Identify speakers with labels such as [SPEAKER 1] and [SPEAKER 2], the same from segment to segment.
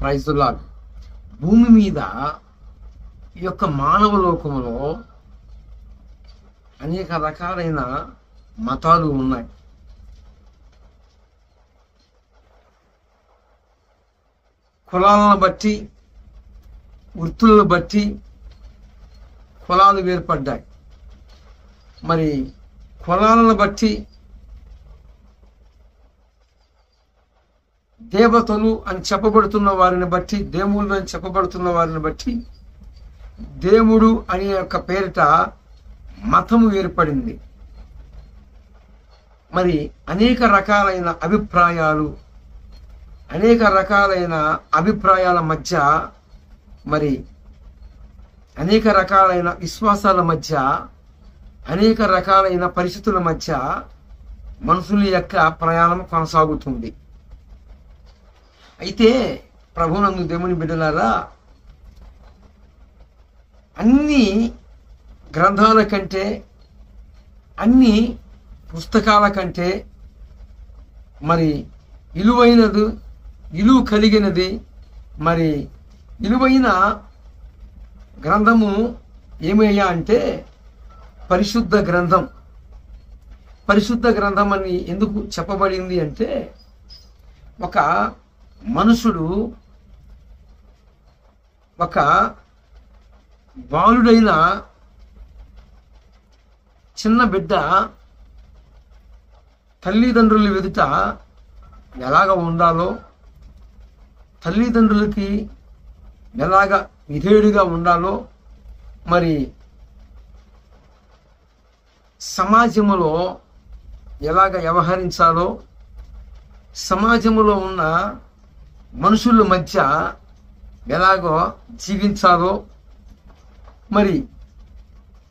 [SPEAKER 1] Praise the lord. భూమి మీద ఈ యొక్క మానవ లోకంలో అనేక రకాలైన మతాలు ఉన్నాయి. కులాలను బట్టి, వృత్తులను బట్టి కులాలు ఏర్పడ్డాయి. మరి కులాలను బట్టి దేవతలు అని చెప్పబడుతున్న వారిని బట్టి, దేవుళ్ళు అని చెప్పబడుతున్న వారిని బట్టి దేవుడు అనే యొక్క పేరిట మతము ఏర్పడింది. మరి అనేక రకాలైన అభిప్రాయాల మధ్య, మరి అనేక రకాలైన విశ్వాసాల మధ్య, అనేక రకాలైన పరిస్థితుల మధ్య మనుషుల యొక్క ప్రయాణం కొనసాగుతుంది. అయితే ప్రభువునందు దేవుని బిడ్డలారా, అన్ని గ్రంథాల కంటే, అన్ని పుస్తకాల కంటే మరి విలువ కలిగినది, మరి విలువైన గ్రంథము ఏమయ్యా అంటే పరిశుద్ధ గ్రంథం. పరిశుద్ధ గ్రంథం అని ఎందుకు చెప్పబడింది అంటే, ఒక మనుషుడు, ఒక బాలుడైన చిన్న బిడ్డ తల్లిదండ్రుల ఎదుట ఎలాగ ఉండాలో, తల్లిదండ్రులకి ఎలాగ విధేయుడిగా ఉండాలో, మరి సమాజములో ఎలాగ వ్యవహరించాలో, సమాజంలో ఉన్న మనుషుల మధ్య ఎలాగో జీవించాలో, మరి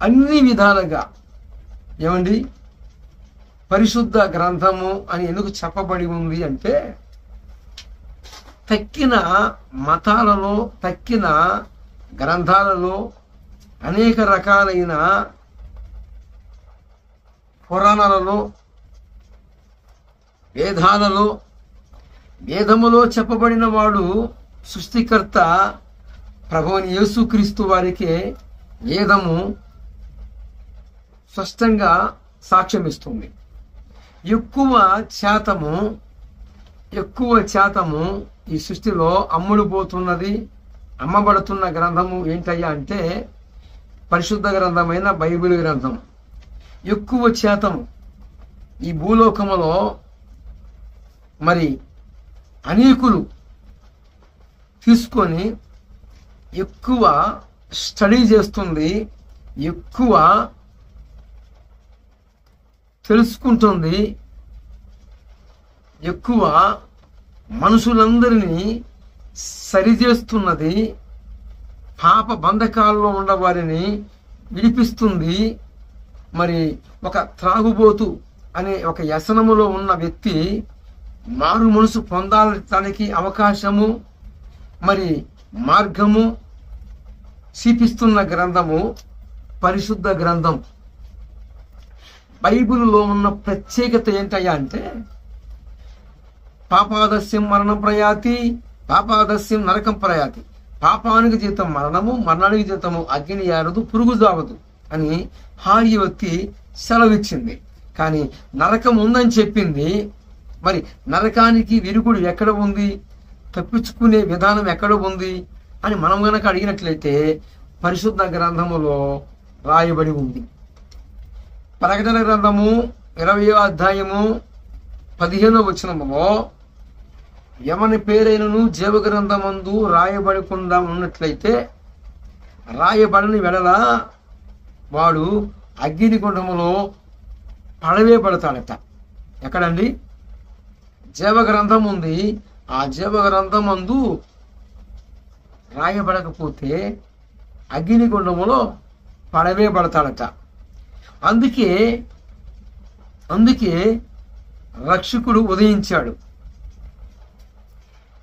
[SPEAKER 1] అన్ని విధాలుగా ఏమండి పరిశుద్ధ గ్రంథము అని ఎందుకు చెప్పబడి ఉంది అంటే, తక్కిన మతాలలో, తక్కిన గ్రంథాలలో అనేక రకాలైన పురాణాలలో, వేదములో చెప్పబడిన వాడు సృష్టికర్త ప్రభువైన యేసుక్రీస్తు వారికే వేదము స్పష్టంగా సాక్ష్యమిస్తుంది. ఎక్కువ శాతము ఈ సృష్టిలో అమ్మబడుతున్న గ్రంథము ఏంటయ్యా అంటే పరిశుద్ధ గ్రంథమైన బైబిల్ గ్రంథం. ఎక్కువ శాతము ఈ భూలోకములో మరి అనేకులు తీసుకొని ఎక్కువ స్టడీ చేస్తుంది, ఎక్కువ తెలుసుకుంటుంది, ఎక్కువ మనుషులందరినీ సరిచేస్తున్నది, పాప బంధకాల్లో ఉన్న వారిని విడిపిస్తుంది. మరి ఒక త్రాగుబోతు అనే ఒక వ్యసనములో ఉన్న వ్యక్తి మారు మనసు పొందాలటానికి అవకాశము, మరి మార్గము చూపిస్తున్న గ్రంథము పరిశుద్ధ గ్రంథం. బైబిల్లో ఉన్న ప్రత్యేకత ఏంటయ్యా అంటే, పాపాదస్యం మరణం ప్రయాతి, పాపాదస్యం నరకం ప్రయాతి. పాపానికి జీతం మరణము, మరణానికి జీతము అగ్ని యారదు, పురుగు జావదు అని హారియవతి సెలవిచ్చింది. కానీ నరకం ఉందని చెప్పింది. మరి నరకానికి విరుగుడు ఎక్కడ ఉంది, తప్పించుకునే విధానం ఎక్కడ ఉంది అని మనం గనక అడిగినట్లయితే పరిశుద్ధ గ్రంథములో రాయబడి ఉంది. ప్రకటన గ్రంథము 20వ అధ్యాయము 15వ వచనములో ఎవని పేరైనను జీవ గ్రంథమందు రాయబడకుండా ఉన్నట్లయితే రాయబడని వెడల వాడు అగ్నిగుండములో పడవేయబడతాడట. ఎక్కడండి? జీవ గ్రంథం ఉంది. ఆ జీవ గ్రంథమందు రాయబడకపోతే అగ్నిగుండములో పడవేయబడతాడట. అందుకే రక్షకుడు ఉదయించాడు.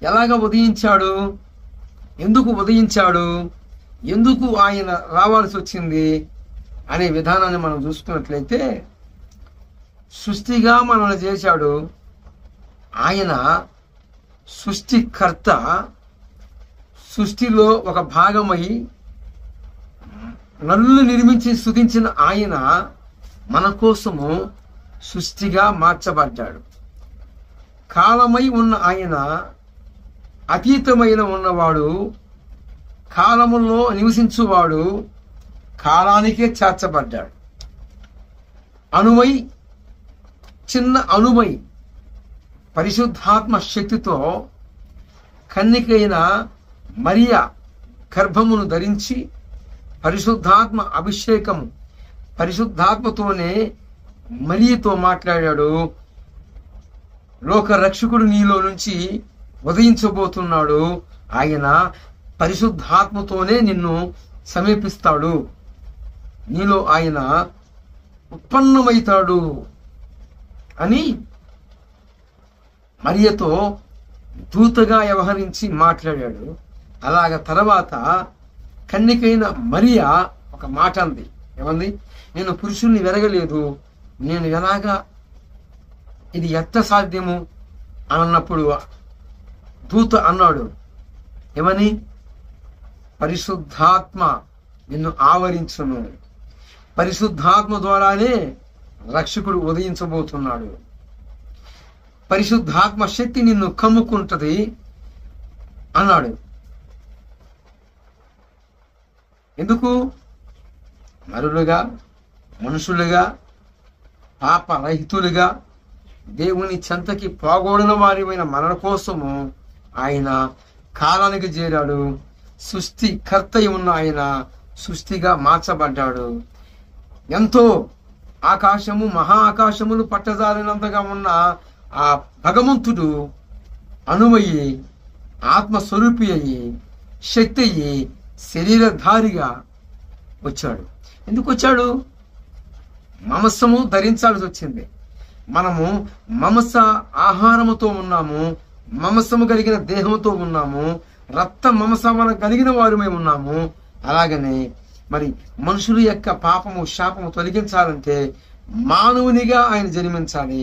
[SPEAKER 1] ఎలాగ ఉదయించాడు? ఎందుకు ఉదయించాడు? ఎందుకు ఆయన రావాల్సి వచ్చింది అనే విధానాన్ని మనం చూసుకున్నట్లయితే, సృష్టిగా మనల్ని చేశాడు ఆయన, సృష్టికర్త. సృష్టిలో ఒక భాగమై నన్ను నిర్మించి స్తుతించిన ఆయన మన కోసము సృష్టిగా మార్చబడ్డాడు. కాలమై ఉన్న ఆయన అతీతమైన ఉన్నవాడు, కాలములో నివసించువాడు, కాలానికే చేర్చబడ్డాడు. అణువై, చిన్న అణువై పరిశుద్ధాత్మ శక్తితో కన్నికైన మరియా గర్భమును ధరించి పరిశుద్ధాత్మ అభిషేకము, పరిశుద్ధాత్మతోనే మరియతో మాట్లాడాడు. లోక రక్షకుడు నీలో నుంచి ఉదయించబోతున్నాడు. ఆయన పరిశుద్ధాత్మతోనే నిన్ను సమీపిస్తాడు. నీలో ఆయన ఉత్పన్నమవుతాడు అని మరియతో దూతగా వ్యవహరించి మాట్లాడాడు. అలాగ తర్వాత కన్నికైన మరియా ఒక మాట అంది. ఏమంది? నేను పురుషుణ్ణి వెరగలేదు, నేను ఎలాగా, ఇది ఎట్ట సాధ్యము అన్నప్పుడు దూత అన్నాడు, ఏమని? పరిశుద్ధాత్మ నిన్ను ఆవరించును, పరిశుద్ధాత్మ ద్వారానే రక్షకుడు ఉదయించబోతున్నాడు, పరిశుద్ధాత్మ శక్తి నిన్ను కమ్ముకుంటది అన్నాడు. ఎందుకు? నరులుగా, మనుషులుగా, పాపరహితులుగా దేవుని చెంతకి పోగొడిన వారిమైన మన కోసము ఆయన కాలానికి చేరాడు. సృష్టికర్త ఉన్న ఆయన సృష్టిగా మార్చబడ్డాడు. ఎంతో ఆకాశము, మహా ఆకాశములు పట్టజారినంతగా ఉన్న ఆ భగవంతుడు అణువయ్యి, ఆత్మస్వరూపి అయ్యి, శక్తి అయ్యి, శరీరధారిగా వచ్చాడు. ఎందుకు వచ్చాడు? మాంసము ధరించాల్సి వచ్చింది. మనము మాంస ఆహారముతో ఉన్నాము, మాంసము కలిగిన దేహముతో ఉన్నాము, రక్త మాంసములు కలిగిన వారు ఉన్నాము. అలాగనే మరి మనుషుల యొక్క పాపము, శాపము తొలగించాలంటే మానవునిగా ఆయన జన్మించాలి,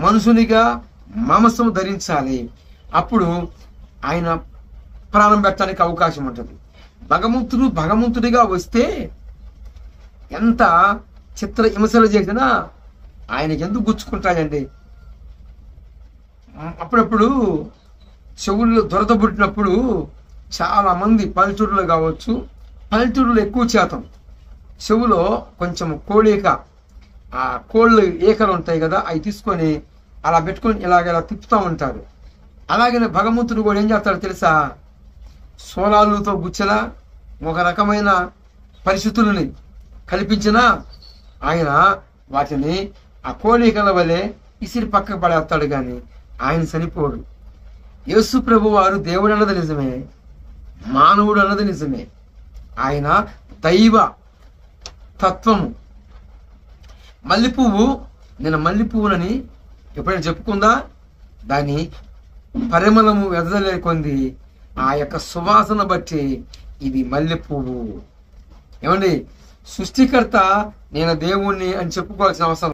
[SPEAKER 1] మనుషునిగా మాంసము ధరించాలి. అప్పుడు ఆయన ప్రాణం పెట్టడానికి అవకాశం ఉంటుంది. భగవంతుడిగా వస్తే ఎంత చిత్ర హింసలు చేసినా ఆయనకి ఎందుకు గుచ్చుకుంటాయండి? అప్పుడప్పుడు చెవుల్లో దురద పుట్టినప్పుడు చాలా మంది పల్లెటూరులో కావచ్చు, పల్లెటూరులో ఎక్కువ శాతం చెవులో కొంచెం కోళిక, ఆ కోళ్ళు ఏకలు ఉంటాయి కదా, అవి తీసుకొని అలా పెట్టుకొని ఇలాగ తిప్పుతూ ఉంటారు. అలాగనే భగవంతుడు కూడా ఏం చేస్తాడు తెలుసా? సోలాలతో గుచ్చలా ఒక రకమైన పరిస్థితులని కల్పించినా ఆయన వాటిని ఆ కోళికల వలె ఇసిరి పక్కకు పడేస్తాడు, కానీ ఆయన చనిపోడు. యేసు ప్రభు వారు దేవుడు అన్నది నిజమే, మానవుడు అన్నది నిజమే. ఆయన దైవ తత్వము. మల్లెపువ్వు, నేను మల్లెపువ్వునని ఎప్పుడైనా చెప్పుకుందా? దాని పరిమళము వెదజలేకొంది, ఆ యొక్క సువాసన బట్టి ఇది మల్లెపువ్వు. ఏమండి? సృష్టికర్త నేను దేవుణ్ణి అని చెప్పుకోవాల్సిన అవసరం